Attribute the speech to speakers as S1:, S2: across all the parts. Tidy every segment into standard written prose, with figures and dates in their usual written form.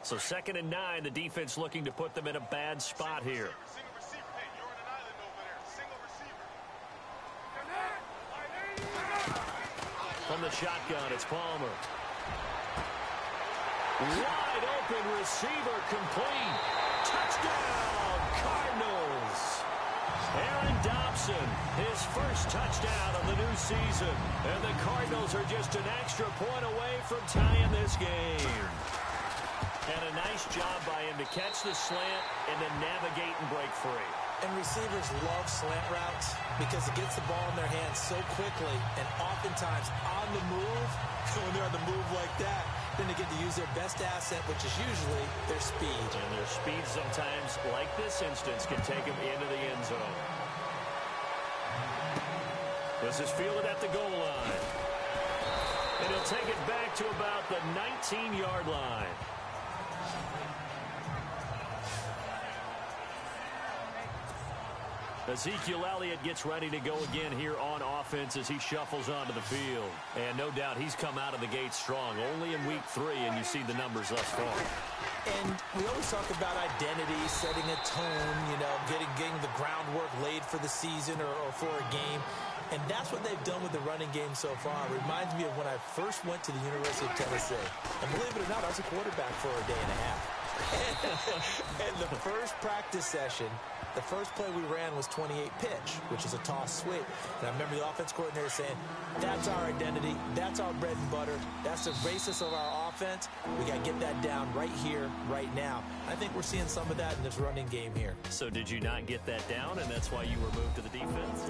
S1: So 2nd and 9, the defense looking to put them in a bad spot here. From the shotgun, it's Palmer. Wide open receiver complete. Touchdown, Cardinals. Aaron Dobson, his first touchdown of the new season. And the Cardinals are just an extra point away from tying this game. And a nice job by him to catch the slant and then navigate and break free.
S2: And receivers love slant routes because it gets the ball in their hands so quickly and oftentimes on the move. When they're on the move like that, then they get to use their best asset, which is usually their speed.
S1: And their speed sometimes, like this instance, can take them into the end zone. This is fielded at the goal line. And he'll take it back to about the 19-yard line. Ezekiel Elliott gets ready to go again here on offense as he shuffles onto the field. And no doubt he's come out of the gate strong. Only in week 3, and you see the numbers thus far.
S2: And we always talk about identity, setting a tone, you know, getting the groundwork laid for the season or for a game. And that's what they've done with the running game so far. It reminds me of when I first went to the University of Tennessee. And believe it or not, I was a quarterback for a day and a half. And the first practice session, the first play we ran was 28 pitch, which is a toss sweep. And I remember the offense coordinator saying, that's our identity, that's our bread and butter, that's the basis of our offense. We got to get that down right here, right now. I think we're seeing some of that in this running game here.
S1: So did you not get that down, and that's why you were moved to the defense?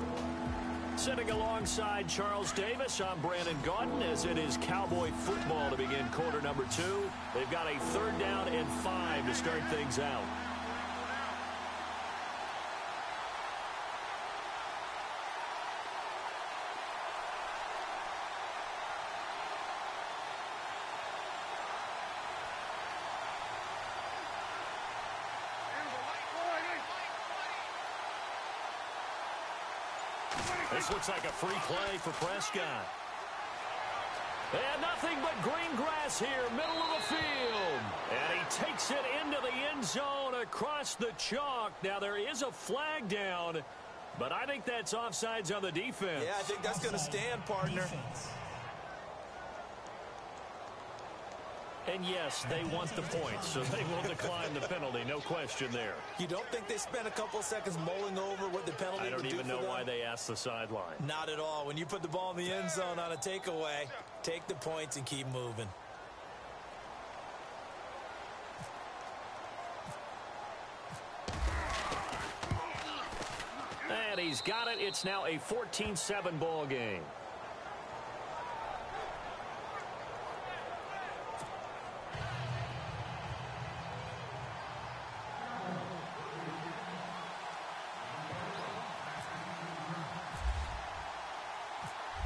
S1: Sitting alongside Charles Davis, I'm Brandon Gaudin as it is Cowboy football to begin quarter number 2. They've got a 3rd down and 5 to start things out. This looks like a free play for Prescott. And nothing but green grass here, middle of the field. And he takes it into the end zone across the chalk. Now, there is a flag down, but I think that's offsides on the defense.
S2: Yeah, I think that's going to stand, partner.
S1: And yes, they want the points, so they will decline the penalty, no question there.
S2: You don't think they spent a couple of seconds mulling over what the penalty would do for them?
S1: I don't even know why they asked the sideline.
S2: Not at all. When you put the ball in the end zone on a takeaway, take the points and keep moving.
S1: And he's got it. It's now a 14-7 ball game.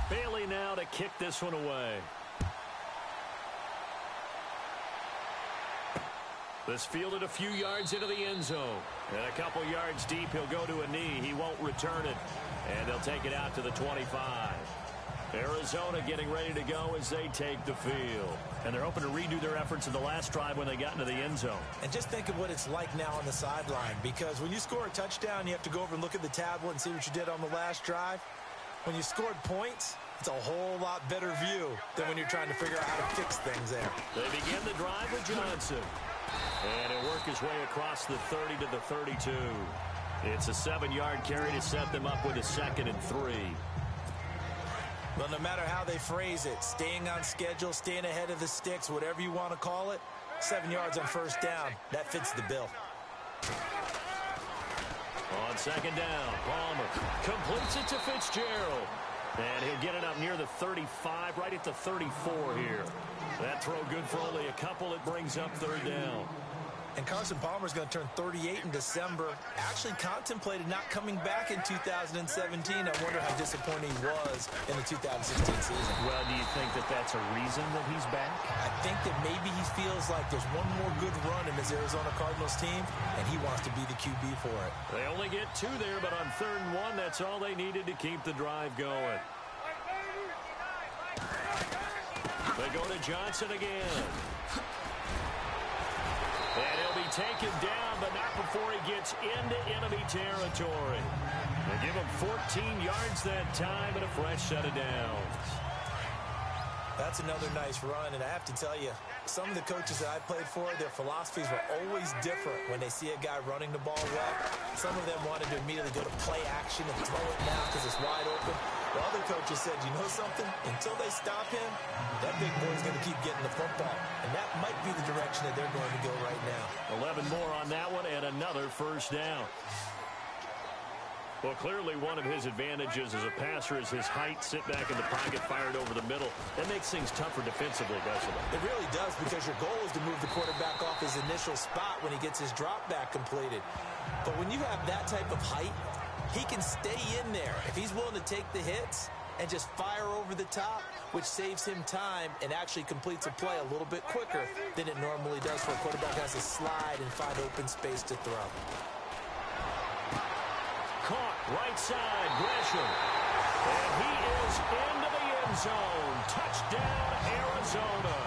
S1: Bailey now to kick this one away. This fielded a few yards into the end zone. And a couple yards deep, he'll go to a knee. He won't return it. And they'll take it out to the 25. Arizona getting ready to go as they take the field. And they're hoping to redo their efforts in the last drive when they got into the end zone.
S2: And just think of what it's like now on the sideline. Because when you score a touchdown, you have to go over and look at the tablet and see what you did on the last drive. When you scored points, it's a whole lot better view than when you're trying to figure out how to fix things there.
S1: They begin the drive with Johnson. And he'll work his way across the 30 to the 32. It's a 7-yard carry to set them up with a 2nd and 3.
S2: Well, no matter how they phrase it, staying on schedule, staying ahead of the sticks, whatever you want to call it, 7 yards on first down, that fits the bill.
S1: On 2nd down, Palmer completes it to Fitzgerald. And he'll get it up near the 35, right at the 34 here. That throw good for only a couple. It brings up 3rd down.
S2: And Carson Palmer's going to turn 38 in December. Actually contemplated not coming back in 2017. I wonder how disappointed he was in the 2016 season.
S1: Well, do you think that that's a reason that he's back?
S2: I think that maybe he feels like there's one more good run in this Arizona Cardinals team, and he wants to be the QB for it.
S1: They only get 2 there, but on 3rd and 1, that's all they needed to keep the drive going. They go to Johnson again. And he'll be taken down, but not before he gets into enemy territory. They give him 14 yards that time and a fresh set of downs.
S2: That's another nice run, and I have to tell you, some of the coaches that I played for, their philosophies were always different when they see a guy running the ball well. Some of them wanted to immediately go to play action and throw it now because it's wide open. While other coaches said, you know something? Until they stop him, that big boy's going to keep getting the football. And that might be the direction that they're going to go right now.
S1: 11 more on that one and another first down. Well, clearly one of his advantages as a passer is his height, sit back in the pocket, fired over the middle. That makes things tougher defensively, doesn't it?
S2: It really does, because your goal is to move the quarterback off his initial spot when he gets his drop back completed. But when you have that type of height, he can stay in there if he's willing to take the hits and just fire over the top, which saves him time and actually completes a play a little bit quicker than it normally does for a quarterback who has to slide and find open space to throw.
S1: Caught right side, Gresham. And he is into the end zone. Touchdown, Arizona.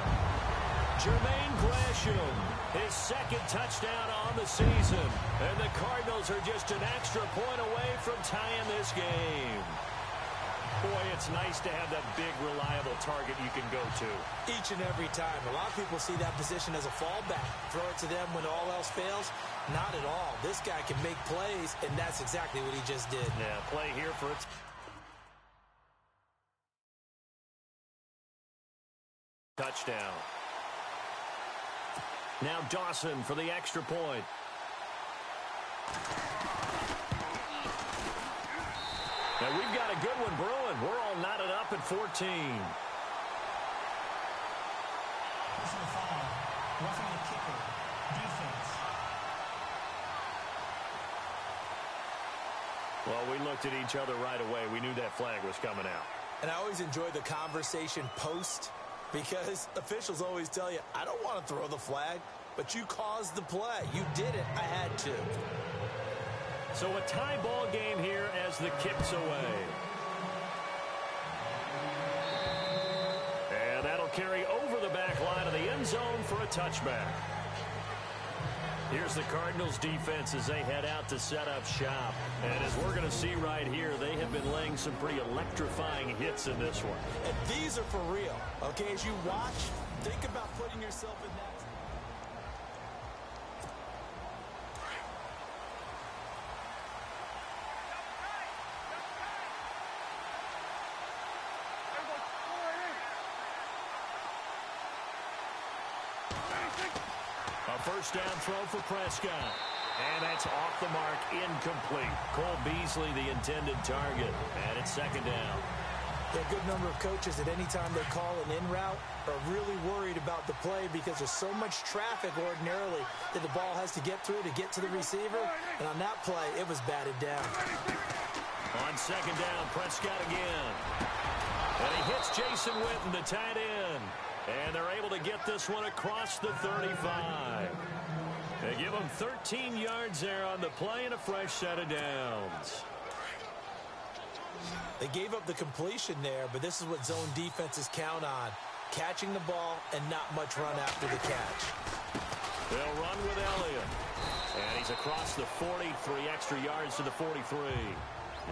S1: Jermaine Gresham, his second touchdown on the season. And the Cardinals are just an extra point away from tying this game. Boy, it's nice to have that big, reliable target you can go to.
S2: Each and every time. A lot of people see that position as a fallback. Throw it to them when all else fails. Not at all. This guy can make plays, and that's exactly what he just did.
S1: Yeah, play here for its touchdown. Now Dawson for the extra point. Now we've got a good one brewing. We're all knotted up at 14.
S3: Personal foul. Roughing the kicker. Defense.
S1: Well, we looked at each other right away. We knew that flag was coming out.
S2: And I always enjoy the conversation post, because officials always tell you, I don't want to throw the flag, but you caused the play. You did it. I had to.
S1: So a tie ball game here as the kick's away. And that'll carry over the back line of the end zone for a touchback. Here's the Cardinals defense as they head out to set up shop. And as we're going to see right here, they have been laying some pretty electrifying hits in this one.
S2: And these are for real. Okay, as you watch, think about putting yourself in that.
S1: First down throw for Prescott. And that's off the mark, incomplete. Cole Beasley, the intended target. And it's second down.
S2: A good number of coaches at any time they call an in route are really worried about the play, because there's so much traffic ordinarily that the ball has to get through to get to the receiver. And on that play, it was batted down.
S1: On second down, Prescott again. And he hits Jason Witten, the tight end. And they're able to get this one across the 35. They give him 13 yards there on the play and a fresh set of downs.
S2: They gave up the completion there, but this is what zone defenses count on. Catching the ball and not much run after the catch.
S1: They'll run with Elliott. And he's across the 40, 3 extra yards to the 43.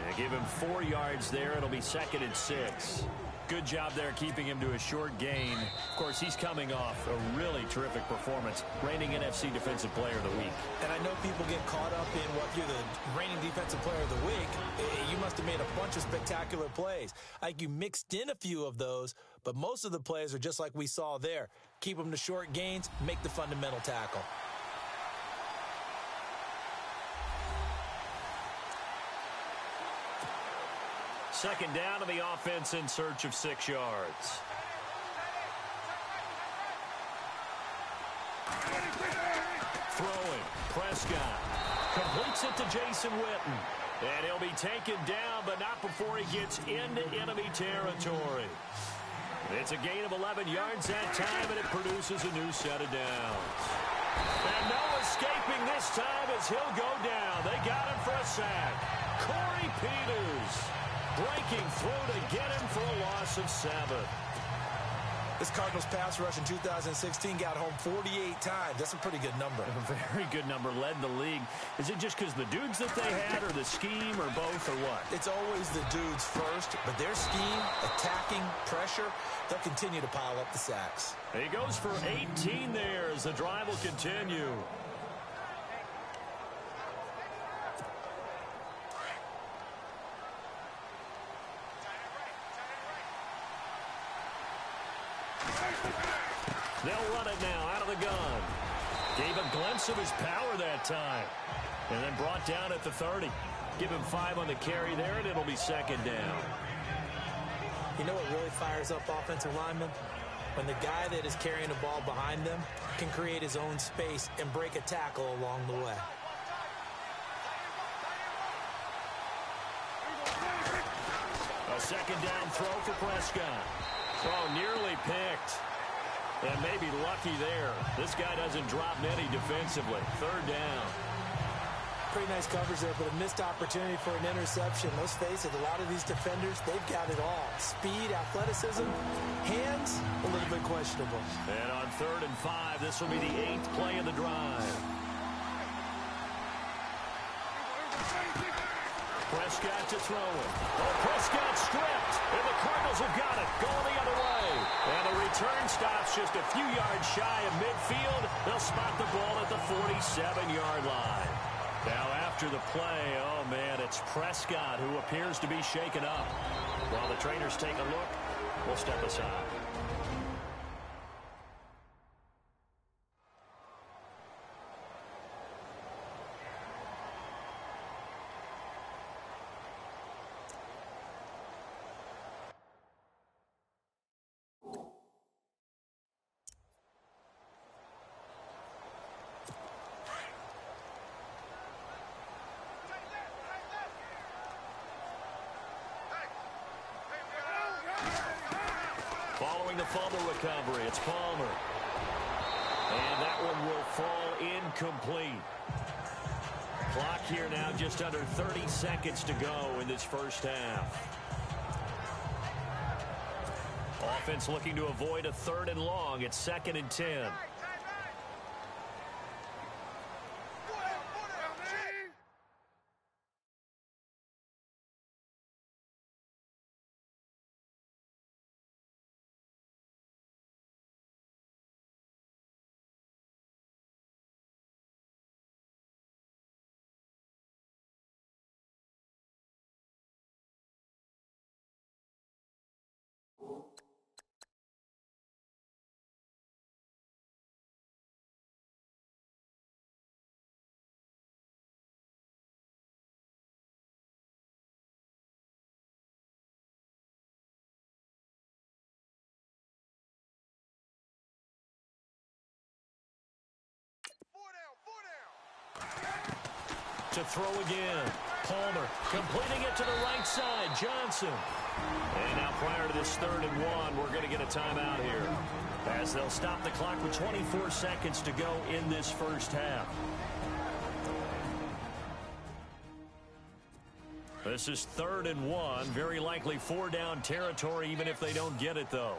S1: They give him 4 yards there. It'll be second and 6. Good job there keeping him to a short gain. Of course, he's coming off a really terrific performance, reigning NFC Defensive Player of the Week.
S2: And I know people get caught up in what you're the reigning Defensive Player of the Week. You must have made a bunch of spectacular plays. Like, you mixed in a few of those, but most of the plays are just like we saw there. Keep them to short gains, make the fundamental tackle.
S1: Second down to the offense in search of 6 yards. Throwing, Prescott completes it to Jason Witten. And he'll be taken down, but not before he gets into enemy territory. It's a gain of 11 yards that time, and it produces a new set of downs. And no escaping this time as he'll go down. They got him for a sack. Corey Peters breaking through to get him for a loss of 7.
S2: This Cardinals pass rush in 2016 got home 48 times. That's a pretty good number.
S1: A very good number, led the league. Is it just because the dudes that they had, or the scheme, or both, or what?
S2: It's always the dudes first, but their scheme, attacking, pressure, they'll continue to pile up the sacks.
S1: He goes for 18 there as the drive will continue. They'll run it now out of the gun. Gave a glimpse of his power that time. And then brought down at the 30. Give him 5 on the carry there, and it'll be second down.
S2: You know what really fires up offensive linemen? When the guy that is carrying the ball behind them can create his own space and break a tackle along the way.
S1: A second down throw for Prescott. Oh, nearly picked. And maybe lucky there. This guy doesn't drop many defensively. Third down.
S2: Pretty nice coverage there, but a missed opportunity for an interception. Let's face it, a lot of these defenders, they've got it all. Speed, athleticism, hands, a little bit questionable.
S1: And on 3rd and 5, this will be the 8th play of the drive. Prescott to throw it. Oh, Prescott stripped, and the Cardinals have got it. Going the other way. And the return stops just a few yards shy of midfield. They'll spot the ball at the 47-yard line. Now after the play, oh man, it's Prescott who appears to be shaken up. While the trainers take a look, we'll step aside. Following the fumble recovery, it's Palmer. And that one will fall incomplete. Clock here now just under 30 seconds to go in this first half. Offense looking to avoid a 3rd and long. It's 2nd and 10. To throw again. Palmer completing it to the right side. Johnson. And now prior to this 3rd and 1, we're going to get a timeout here, as they'll stop the clock with 24 seconds to go in this first half. This is 3rd and 1. Very likely 4-down territory, even if they don't get it, though.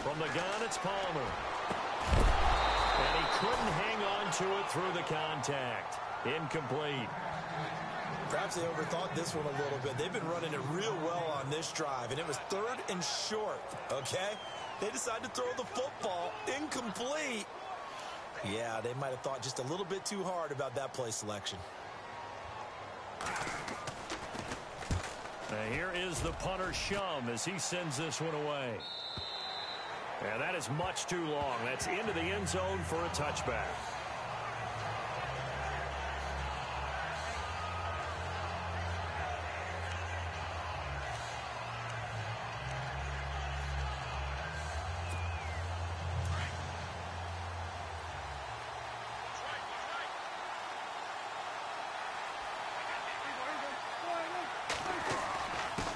S1: From the gun, it's Palmer. And he couldn't hang on to it through the contact. Incomplete.
S2: Perhaps they overthought this one a little bit. They've been running it real well on this drive, and it was 3rd and short, okay? They decided to throw the football. Incomplete. Yeah, they might have thought just a little bit too hard about that play selection.
S1: Now here is the punter, Shum, as he sends this one away. And that is much too long. That's into the end zone for a touchback.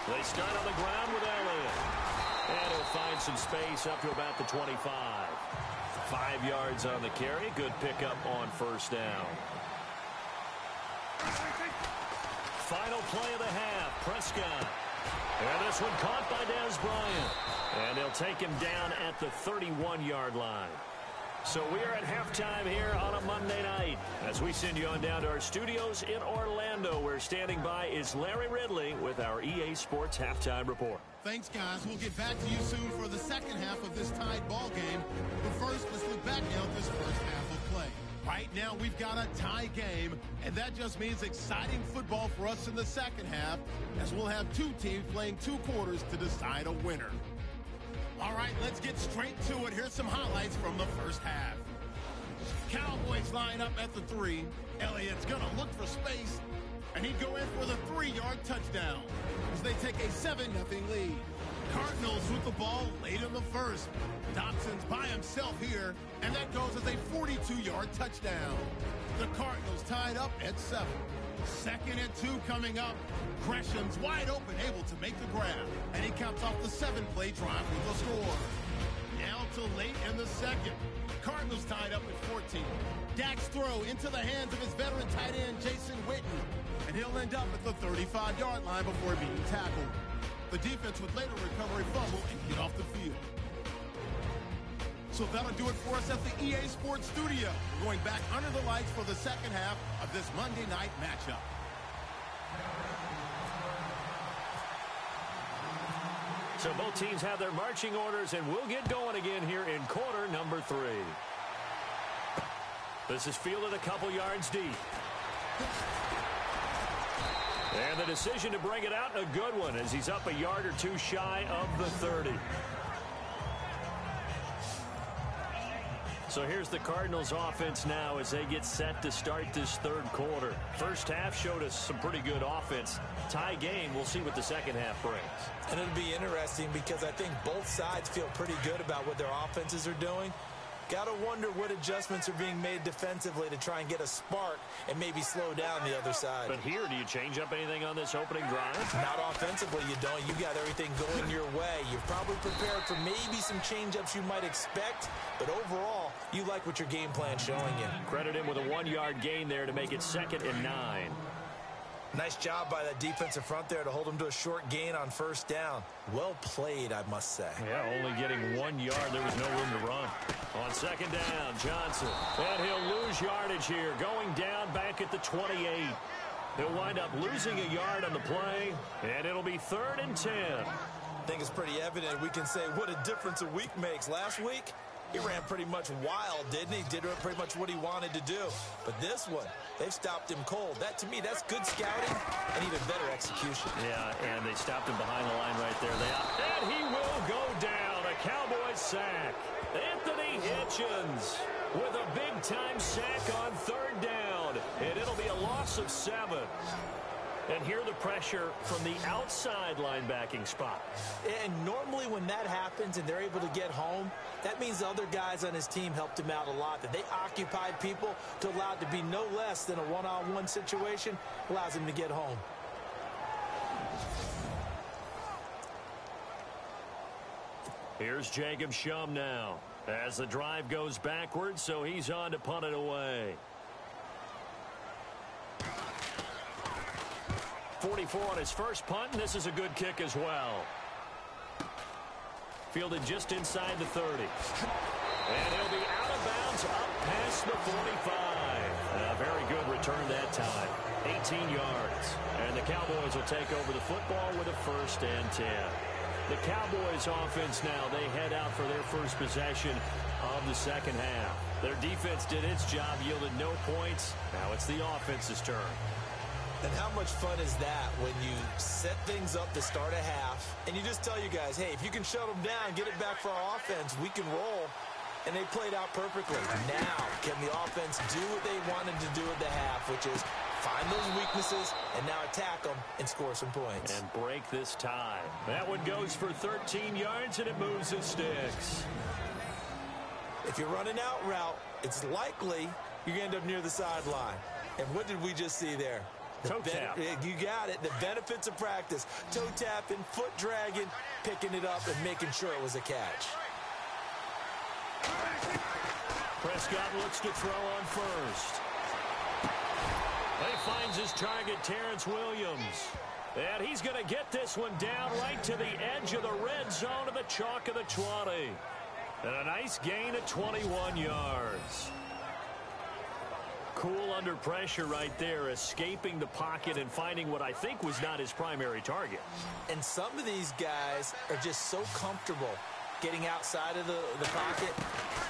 S1: They start on the ground with Elliott. And he'll find some space up to about the 25. 5 yards on the carry. Good pickup on first down. Final play of the half. Prescott. And this one caught by Dez Bryant. And they'll take him down at the 31-yard line. So we are at halftime here on a Monday night as we send you on down to our studios in Orlando, where standing by is Larry Ridley with our EA Sports Halftime Report.
S4: Thanks, guys. We'll get back to you soon for the second half of this tied ball game. But first, let's look back now at this first half of play. Right now, we've got a tie game, and that just means exciting football for us in the second half, as we'll have two teams playing 2 quarters to decide a winner. All right, let's get straight to it. Here's some highlights from the first half. Cowboys line up at the 3. Elliott's going to look for space, and he'd go in for the 3-yard touchdown as they take a 7-0 lead. Cardinals with the ball late in the first. Dobson's by himself here, and that goes as a 42-yard touchdown. The Cardinals tied up at 7. 2nd and 2 coming up. Gresham's wide open, able to make the grab, and he caps off the 7-play drive with a score. Now to late in the second. Cardinals tied up at 14. Dak's throw into the hands of his veteran tight end, Jason Witten, and he'll end up at the 35-yard line before being tackled. The defense would later recover a fumble and get off the field. So that'll do it for us at the EA Sports Studio. We're going back under the lights for the second half of this Monday night matchup.
S1: So both teams have their marching orders, and we'll get going again here in quarter number 3. This is fielded a couple yards deep. And the decision to bring it out, a good one, as he's up a yard or 2 shy of the 30. So here's the Cardinals offense now as they get set to start this third quarter. First half showed us some pretty good offense. Tie game, we'll see what the second half brings.
S2: And it'll be interesting because I think both sides feel pretty good about what their offenses are doing. Got to wonder what adjustments are being made defensively to try and get a spark and maybe slow down the other side.
S1: But here, do you change up anything on this opening drive?
S2: Not offensively, you don't. You got everything going your way. You're probably prepared for maybe some change-ups you might expect, but overall, you like what your game plan's showing you.
S1: Credit him with a 1-yard gain there to make it 2nd and 9.
S2: Nice job by that defensive front there to hold him to a short gain on first down. Well played, I must say.
S1: Yeah, only getting 1 yard. There was no room to run. On 2nd down, Johnson. And he'll lose yardage here, going down back at the 28. He'll wind up losing a yard on the play, and it'll be 3rd and 10.
S2: I think it's pretty evident we can say what a difference a week makes. Last week, he ran pretty much wild, didn't he? Did pretty much what he wanted to do. But this one, they've stopped him cold. That, to me, that's good scouting and even better execution.
S1: Yeah, and they stopped him behind the line right there. And he will go down. A Cowboys sack. Anthony Hitchens with a big-time sack on 3rd down. And it'll be a loss of 7. And here the pressure from the outside linebacking spot.
S2: And normally when that happens and they're able to get home, that means the other guys on his team helped him out a lot. That they occupied people to allow it to be no less than a one-on-one situation, allows him to get home.
S1: Here's Jacob Shum now as the drive goes backwards, so he's on to punt it away. 44 on his first punt, and this is a good kick as well. Fielded just inside the 30. And he'll be out of bounds up past the 45. A very good return that time. 18 yards. And the Cowboys will take over the football with a 1st and 10. The Cowboys offense now, they head out for their first possession of the second half. Their defense did its job, yielded no points. Now it's the offense's turn.
S2: And how much fun is that when you set things up to start a half and you just tell you guys, hey, if you can shut them down, get it back for our offense, we can roll. And they played out perfectly. Now, can the offense do what they wanted to do at the half, which is find those weaknesses and now attack them and score some points.
S1: And break this tie. That one goes for 13 yards and it moves the sticks.
S2: If you're running out route, it's likely you're going to end up near the sideline. And what did we just see there?
S1: Toe tap.
S2: You got it. The benefits of practice. Toe tapping, foot dragging, picking it up, and making sure it was a catch.
S1: Prescott looks to throw on first. He finds his target, Terrence Williams. And he's going to get this one down right to the edge of the red zone of the chalk of the 20. And a nice gain of 21 yards. Cool under pressure right there, escaping the pocket and finding what I think was not his primary target.
S2: And some of these guys are just so comfortable getting outside of the pocket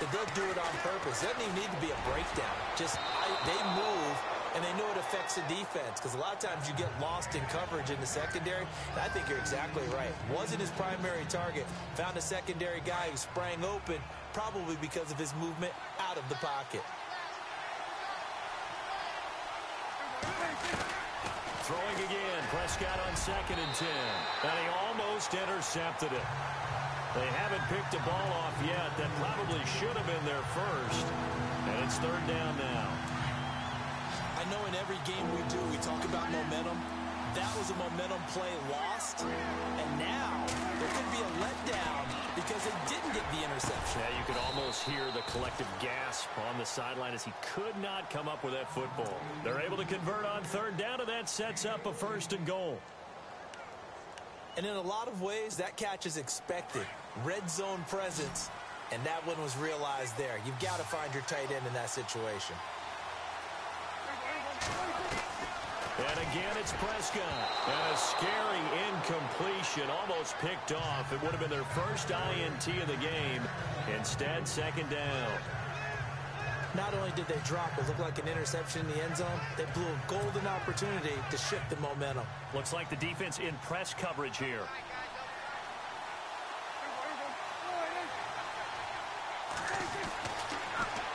S2: that they'll do it on purpose. It doesn't even need to be a breakdown. They move, and they know it affects the defense, because a lot of times you get lost in coverage in the secondary, and I think you're exactly right. Wasn't his primary target. Found a secondary guy who sprang open, probably because of his movement out of the pocket.
S1: Throwing again, Prescott on 2nd and 10. And he almost intercepted it. They haven't picked a ball off yet. That probably should have been their first. And it's 3rd down now.
S2: I know in every game we do, we talk about momentum. That was a momentum play lost. And now there could be a letdown because they didn't get the interception.
S1: Yeah, you could almost hear the collective gasp on the sideline as he could not come up with that football. They're able to convert on 3rd down, and that sets up a 1st and goal.
S2: And in a lot of ways, that catch is expected. Red zone presence, and that one was realized there. You've got to find your tight end in that situation.
S1: And again, it's Prescott. And a scary incompletion, almost picked off. It would have been their first INT of the game. Instead, 2nd down.
S2: Not only did they drop what looked like an interception in the end zone, they blew a golden opportunity to shift the momentum.
S1: Looks like the defense in press coverage here.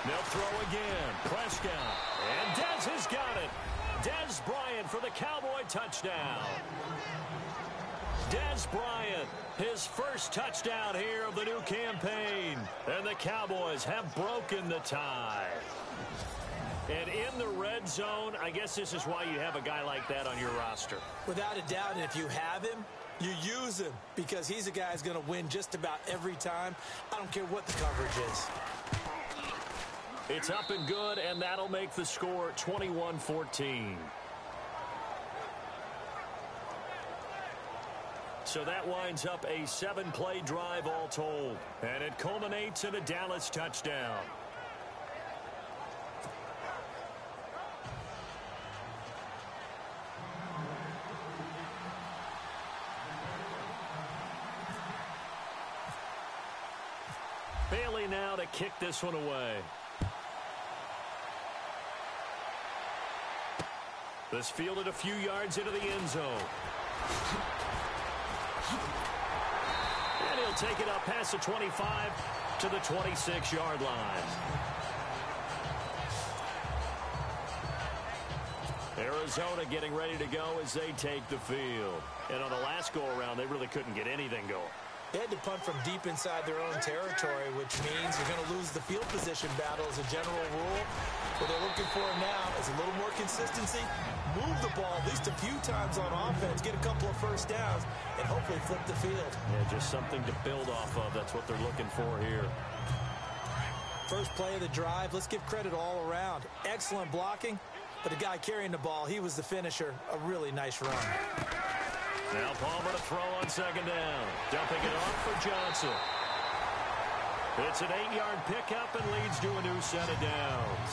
S1: They'll throw again. Prescott. And Dez has got it. Dez Bryant for the Cowboy touchdown. Dez Bryant, his first touchdown here of the new campaign. And the Cowboys have broken the tie. And in the red zone, I guess this is why you have a guy like that on your roster.
S2: Without a doubt, and if you have him, you use him, because he's a guy who's going to win just about every time. I don't care what the coverage is.
S1: It's up and good, and that'll make the score 21-14. So that winds up a 7-play drive all told. And it culminates in a Dallas touchdown. Bailey now to kick this one away. This fielded a few yards into the end zone. And he'll take it up past the 25 to the 26-yard line. Arizona getting ready to go as they take the field. And on the last go-around, they really couldn't get anything going.
S2: They had to punt from deep inside their own territory, which means you're going to lose the field position battle as a general rule. What they're looking for now is a little more consistency, move the ball at least a few times on offense, get a couple of first downs, and hopefully flip the field.
S1: Yeah, just something to build off of. That's what they're looking for here.
S2: First play of the drive, let's give credit all around. Excellent blocking, but the guy carrying the ball, he was the finisher. A really nice run.
S1: Now Palmer to throw on 2nd down. Dumping it off for Johnson. It's an 8-yard pickup and leads to a new set of downs.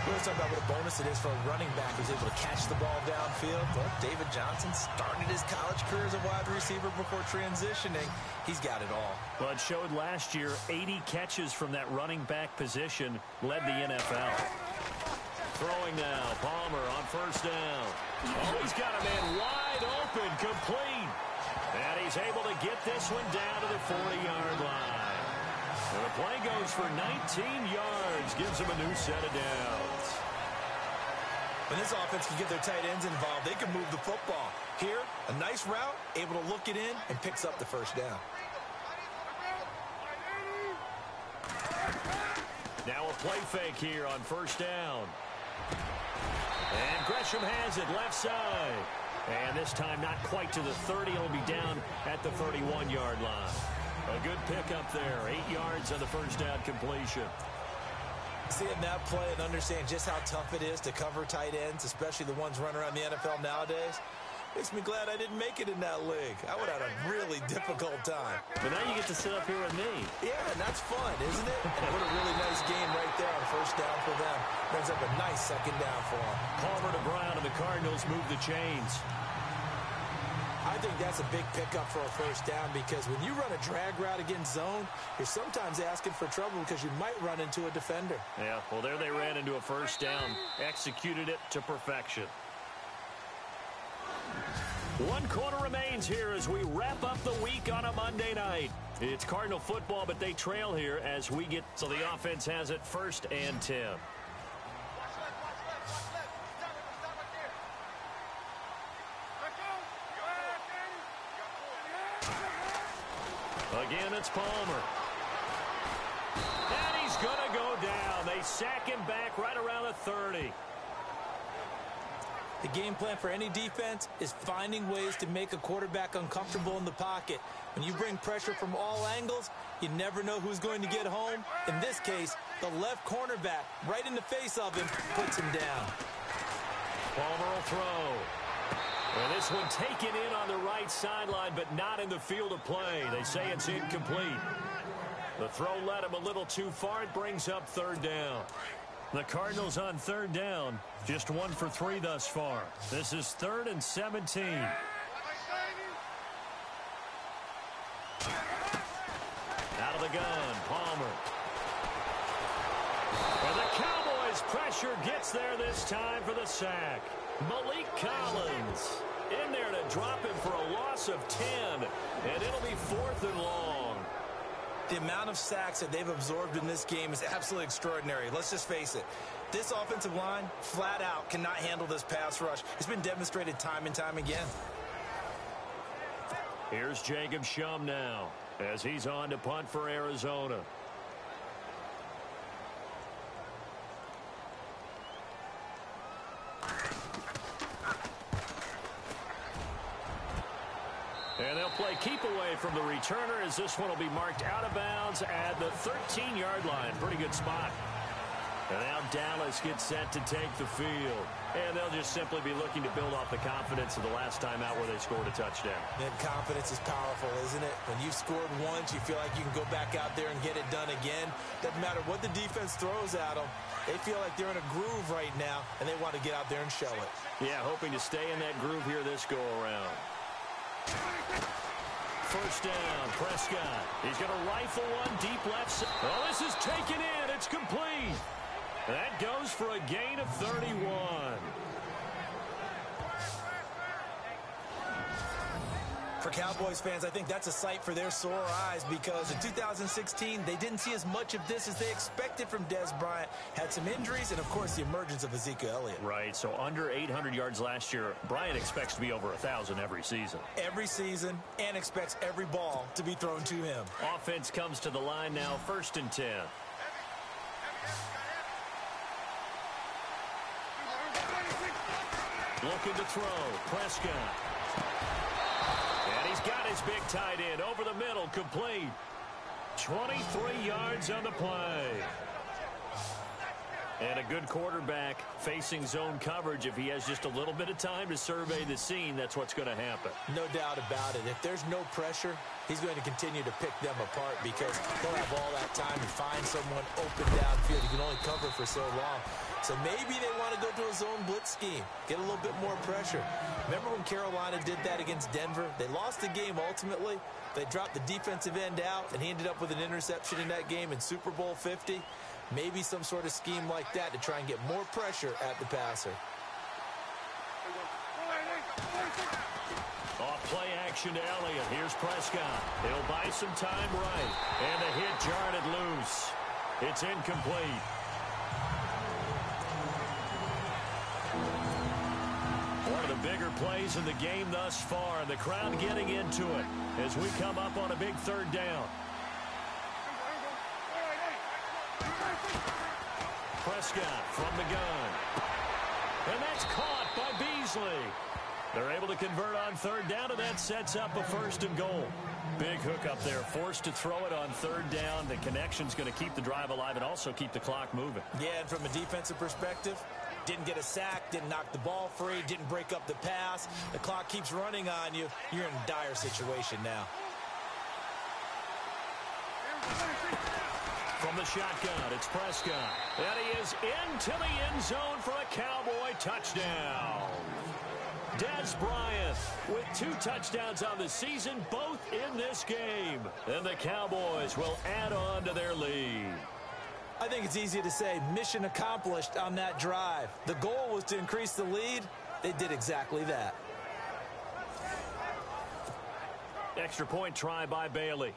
S2: We always talk about what a bonus it is for a running back who's able to catch the ball downfield. Well, David Johnson started his college career as a wide receiver before transitioning. He's got it all.
S1: Well, it showed last year 80 catches from that running back position led the NFL. Throwing now, Palmer on 1st down. Oh, he's got a man wide open, complete. And he's able to get this one down to the 40-yard line. And the play goes for 19 yards, gives him a new set of downs.
S2: When this offense can get their tight ends involved, they can move the football. Here, a nice route, able to look it in, and picks up the 1st down.
S1: Now a play fake here on 1st down. And Gresham has it left side. And this time not quite to the 30. It'll be down at the 31-yard line. A good pickup there. 8 yards on the 1st down completion.
S2: Seeing that play and understand just how tough it is to cover tight ends, especially the ones running around the NFL nowadays, makes me glad I didn't make it in that league. I would have had a really difficult time.
S1: But now you get to sit up here with me.
S2: Yeah, and that's fun, isn't it? And what a really nice game right there on first down for them. Brings up a nice second down for them.
S1: Palmer to Brown, and the Cardinals move the chains.
S2: I think that's a big pickup for a first down because when you run a drag route against zone, you're sometimes asking for trouble because you might run into a defender.
S1: Yeah, well, there they ran into a first down. Executed it to perfection. 1 quarter remains here as we wrap up the week on a Monday night. It's Cardinal football, but they trail here as we get... So the offense has it 1st and 10. Again, it's Palmer. And he's going to go down. They sack him back right around the 30.
S2: The game plan for any defense is finding ways to make a quarterback uncomfortable in the pocket. When you bring pressure from all angles, you never know who's going to get home. In this case, the left cornerback, right in the face of him, puts him down.
S1: Palmer will throw. And this one taken in on the right sideline, but not in the field of play. They say it's incomplete. The throw led him a little too far. It brings up 3rd down. The Cardinals on 3rd down, just 1 for 3 thus far. This is 3rd and 17. Out of the gun, Palmer. And the Cowboys' pressure gets there this time for the sack. Malik Collins in there to drop him for a loss of 10, and it'll be 4th and long.
S2: The amount of sacks that they've absorbed in this game is absolutely extraordinary. Let's just face it. This offensive line, flat out, cannot handle this pass rush. It's been demonstrated time and time again.
S1: Here's Jacob Shum now as he's on to punt for Arizona. And they'll play keep away from the returner as this one will be marked out of bounds at the 13-yard line. Pretty good spot. And now Dallas gets set to take the field. And they'll just simply be looking to build off the confidence of the last time out where they scored a touchdown.
S2: And confidence is powerful, isn't it? When you've scored once, you feel like you can go back out there and get it done again. Doesn't matter what the defense throws at them. They feel like they're in a groove right now, and they want to get out there and show it.
S1: Yeah, hoping to stay in that groove here this go-around. First down, Prescott. He's going to rifle one deep left side. Oh, this is taken in. It's complete. That goes for a gain of 31.
S2: For Cowboys fans, I think that's a sight for their sore eyes because in 2016, they didn't see as much of this as they expected from Dez Bryant. Had some injuries and, of course, the emergence of Ezekiel Elliott.
S1: Right, so under 800 yards last year, Bryant expects to be over 1,000 every season.
S2: Every season, and expects every ball to be thrown to him.
S1: Offense comes to the line now, 1st and 10. Looking to throw, Prescott. And he's got his big tight end over the middle, complete. 23 yards on the play. And a good quarterback facing zone coverage. If he has just a little bit of time to survey the scene, that's what's going to happen.
S2: No doubt about it. If there's no pressure, he's going to continue to pick them apart because he'll have all that time to find someone open downfield. He can only cover for so long. So maybe they want to go to a zone blitz scheme, get a little bit more pressure. Remember when Carolina did that against Denver? They lost the game ultimately. They dropped the defensive end out, and he ended up with an interception in that game in Super Bowl 50. Maybe some sort of scheme like that to try and get more pressure at the passer.
S1: Off play action to Elliott. Here's Prescott. He'll buy some time right. And the hit jarred it loose. It's incomplete. One of the bigger plays in the game thus far. And the crowd getting into it as we come up on a big 3rd down. Prescott from the gun. And that's caught by Beasley. They're able to convert on third down, and that sets up a 1st and goal. Big hook up there, forced to throw it on third down. The connection's going to keep the drive alive and also keep the clock moving.
S2: Yeah, and from a defensive perspective, didn't get a sack, didn't knock the ball free, didn't break up the pass. The clock keeps running on you. You're in a dire situation now.
S1: From the shotgun, it's Prescott. And he is into the end zone for a Cowboy touchdown. Dez Bryant with 2 touchdowns on the season, both in this game. And the Cowboys will add on to their lead.
S2: I think it's easy to say mission accomplished on that drive. The goal was to increase the lead. They did exactly that.
S1: Extra point try by Bailey.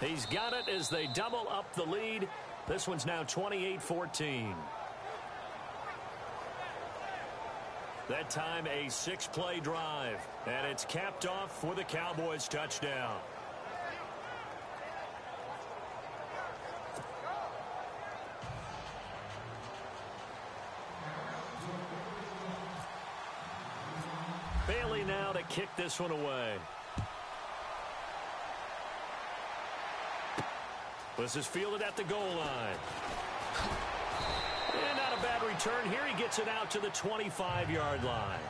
S1: He's got it as they double up the lead. This one's now 28-14. That time a 6-play drive. And it's capped off with a Cowboys touchdown. Bailey now to kick this one away. This is fielded at the goal line. And not a bad return here. He gets it out to the 25-yard line.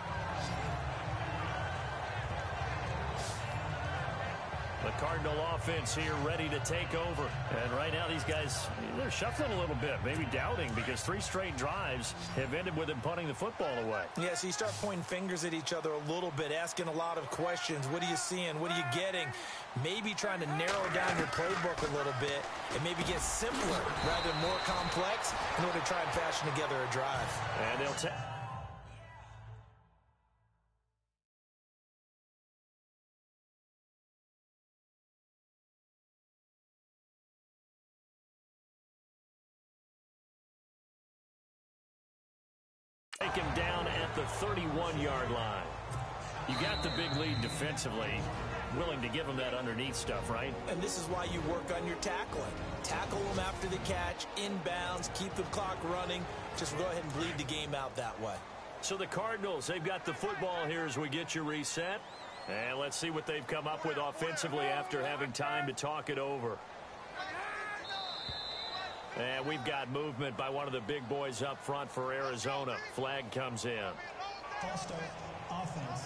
S1: The Cardinal offense here ready to take over. And right now these guys, they're shuffling a little bit, maybe doubting, because 3 straight drives have ended with them punting the football away.
S2: Yeah, so you start pointing fingers at each other a little bit, asking a lot of questions. What are you seeing? What are you getting? Maybe trying to narrow down your playbook a little bit and maybe get simpler rather than more complex in order to try and fashion together a drive.
S1: And they'll take... Take him down at the 31-yard line. You got the big lead defensively. Willing to give him that underneath stuff, right?
S2: And this is why you work on your tackling. Tackle them after the catch, inbounds, keep the clock running. Just go ahead and bleed the game out that way.
S1: So the Cardinals, they've got the football here as we get you reset. And let's see what they've come up with offensively after having time to talk it over. And we've got movement by one of the big boys up front for Arizona. Flag comes in.
S3: False start, offense.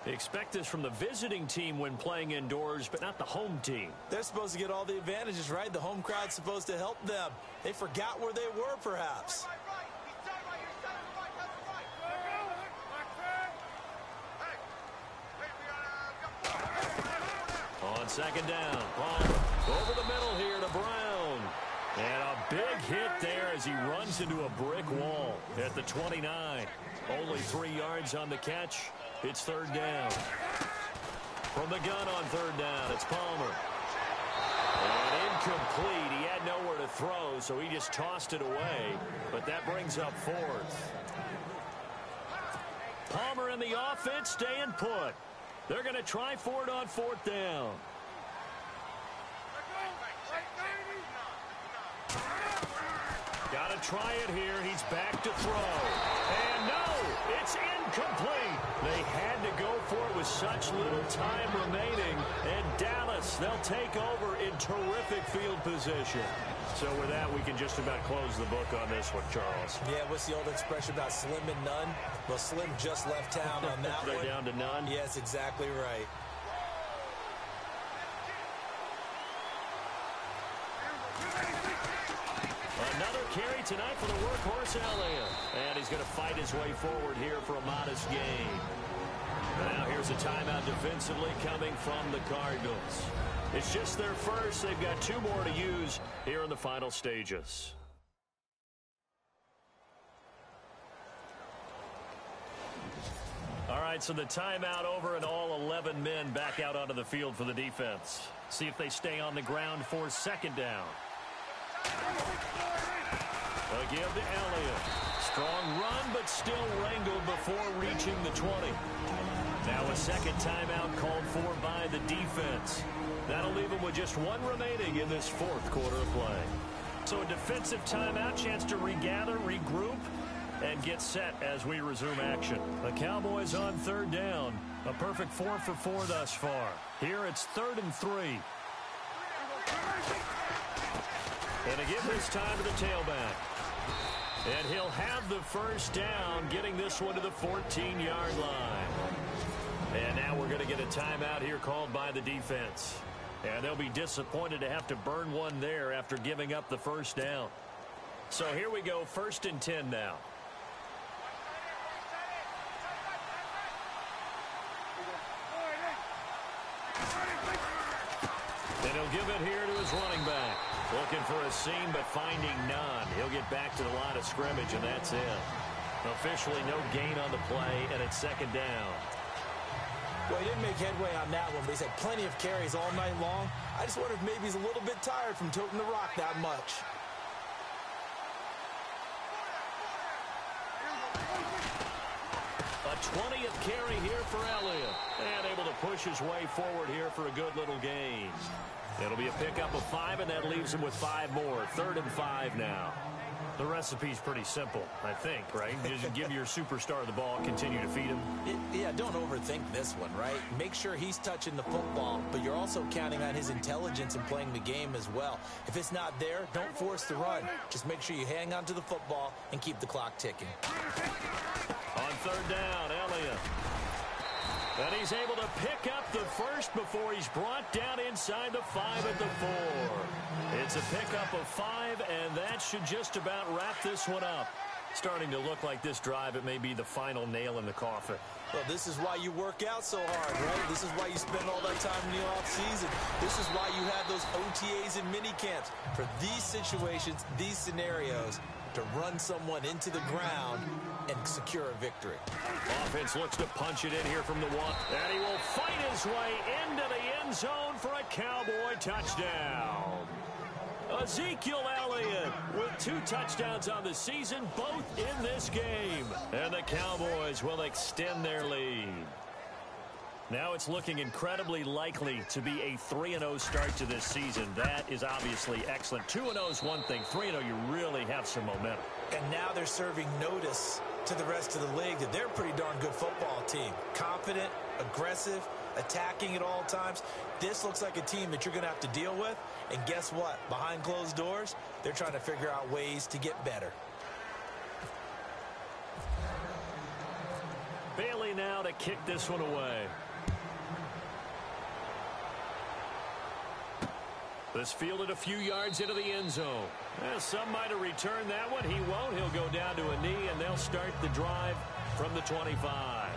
S1: Expect this from the visiting team when playing indoors, but not the home team.
S2: They're supposed to get all the advantages, right? The home crowd's supposed to help them. They forgot where they were, perhaps.
S1: On second down, Palmer over the middle here to Brown. And a big hit there as he runs into a brick wall at the 29. Only 3 yards on the catch. It's third down. From the gun on third down, it's Palmer. And incomplete. He had nowhere to throw, so he just tossed it away. But that brings up 4th. Palmer and the offense staying put. They're going to try for it on 4th down. Got to try it here. He's back to throw. And no, it's incomplete. They had to go for it with such little time remaining. And Dallas, they'll take over in terrific field position. So with that, we can just about close the book on this one, Charles.
S2: Yeah, what's the old expression about slim and none? Well, Slim just left town on that one.
S1: They're down to none?
S2: Yes, exactly right.
S1: Another carry tonight for the workhorse Elliott. And he's going to fight his way forward here for a modest gain. Now here's a timeout defensively coming from the Cardinals. It's just their first. They've got 2 more to use here in the final stages. All right, so the timeout over and all 11 men back out onto the field for the defense. See if they stay on the ground for second down. They'll give to Elliott. Strong run, but still wrangled before reaching the 20. Now a second timeout called for by the defense. That'll leave them with just one remaining in this fourth quarter of play. So a defensive timeout, chance to regather, regroup, and get set as we resume action. The Cowboys on third down. A perfect 4 for 4 thus far. Here it's 3rd and 3. And again this time to the tailback. And he'll have the first down, getting this one to the 14-yard line. And now we're going to get a timeout here called by the defense. And they'll be disappointed to have to burn one there after giving up the first down. So here we go, 1st and 10 now. And he'll give it here to his running back. Looking for a seam, but finding none. He'll get back to the line of scrimmage, and that's it. Officially no gain on the play, and it's 2nd down.
S2: Well, he didn't make headway on that one, but he's had plenty of carries all night long. I just wonder if maybe he's a little bit tired from toting the rock that much.
S1: A 20th carry here for Elliott. And able to push his way forward here for a good little gain. It'll be a pickup of 5, and that leaves him with 5 more. 3rd and 5 now. The recipe's pretty simple, I think, right? Just give your superstar the ball, continue to feed him.
S2: Yeah, don't overthink this one, right? Make sure he's touching the football, but you're also counting on his intelligence in playing the game as well. If it's not there, don't force the run. Just make sure you hang on to the football and keep the clock ticking.
S1: On 3rd down, Elliott. And he's able to pick up the first before he's brought down inside the 5 at the 4. It's a pickup of 5, and that should just about wrap this one up. Starting to look like this drive, it may be the final nail in the coffin.
S2: Well, this is why you work out so hard, right? This is why you spend all that time in the offseason. This is why you have those OTAs and mini camps. For these situations, these scenarios, to run someone into the ground and secure a victory.
S1: Offense looks to punch it in here from the 1. And he will fight his way into the end zone for a Cowboy touchdown. Ezekiel Elliott with 2 touchdowns on the season, both in this game. And the Cowboys will extend their lead. Now it's looking incredibly likely to be a 3-0 start to this season. That is obviously excellent. 2-0 is one thing. 3-0, you really have some momentum.
S2: And now they're serving notice to the rest of the league that they're a pretty darn good football team. Confident, aggressive, attacking at all times. This looks like a team that you're going to have to deal with. And guess what? Behind closed doors, they're trying to figure out ways to get better.
S1: Bailey now to kick this one away. This fielded a few yards into the end zone. Well, some might have returned that one. He won't. He'll go down to a knee, and they'll start the drive from the 25.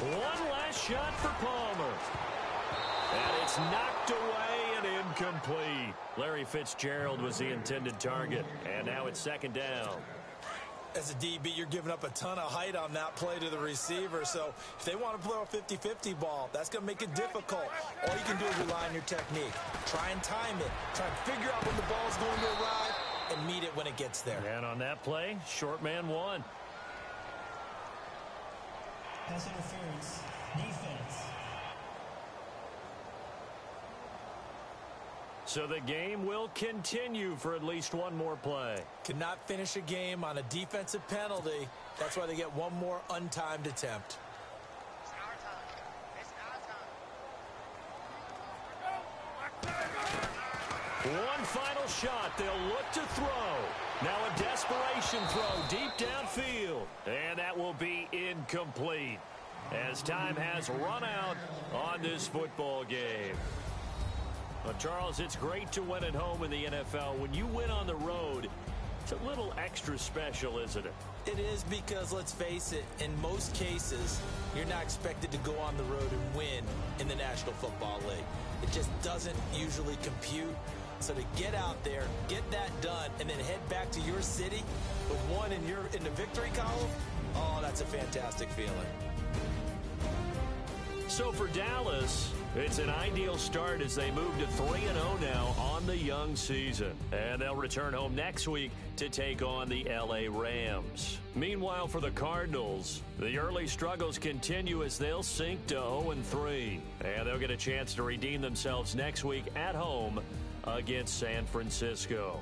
S1: One last shot for Palmer. And it's knocked away and incomplete. Larry Fitzgerald was the intended target. And now it's 2nd down.
S2: As a DB, you're giving up a ton of height on that play to the receiver. So if they want to throw a 50-50 ball, that's going to make it difficult. All you can do is rely on your technique. Try and time it. Try and figure out when the ball's going to arrive and meet it when it gets there.
S1: And on that play, short man won.
S3: Pass interference. Defense.
S1: So the game will continue for at least one more play.
S2: Cannot finish a game on a defensive penalty. That's why they get one more untimed attempt.
S5: It's our time. It's our time.
S1: One final shot. They'll look to throw. Now a desperation throw deep downfield. And that will be incomplete as time has run out on this football game. Well, Charles, it's great to win at home in the NFL. When you win on the road, it's a little extra special, isn't it?
S2: It is because, let's face it, in most cases, you're not expected to go on the road and win in the National Football League. It just doesn't usually compute. So to get out there, get that done, and then head back to your city with one in the victory column, oh, that's a fantastic feeling.
S1: So for Dallas, it's an ideal start as they move to 3-0 now on the young season. And they'll return home next week to take on the LA Rams. Meanwhile, for the Cardinals, the early struggles continue as they'll sink to 0-3. And they'll get a chance to redeem themselves next week at home against San Francisco.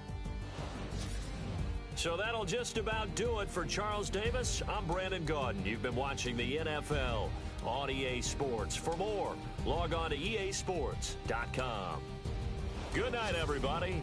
S1: So that'll just about do it for Charles Davis. I'm Brandon Gaudin. You've been watching the NFL on EA Sports. For more, log on to easports.com. Good night, everybody.